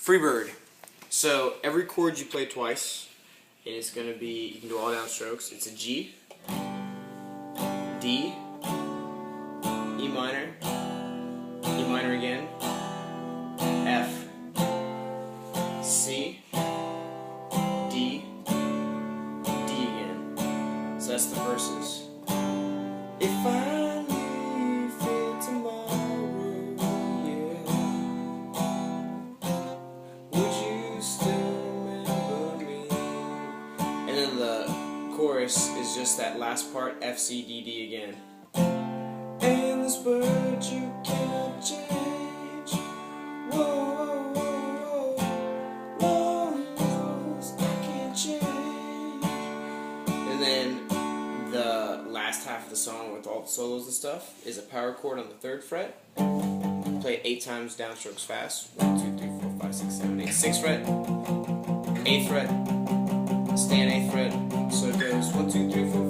Freebird. So every chord you play twice, and it's going to be, you can do all downstrokes. It's a G, D, E minor again, F, C, D, D again. So that's the verses. If I leave here tomorrow, yeah, would you still remember me? And then the chorus is just that last part, F, C, D, D again. And this bird you cannot change. Whoa, whoa, whoa, Lord knows I can't change. And then the last half of the song with all the solos and stuff is a power chord on the 3rd fret. Play 8 times downstrokes fast. 1, 2, 3, 4, 5, 6, 7, 8. 6th fret, 8th fret, stay on 8th fret. So it goes 1, 2, 3, 4,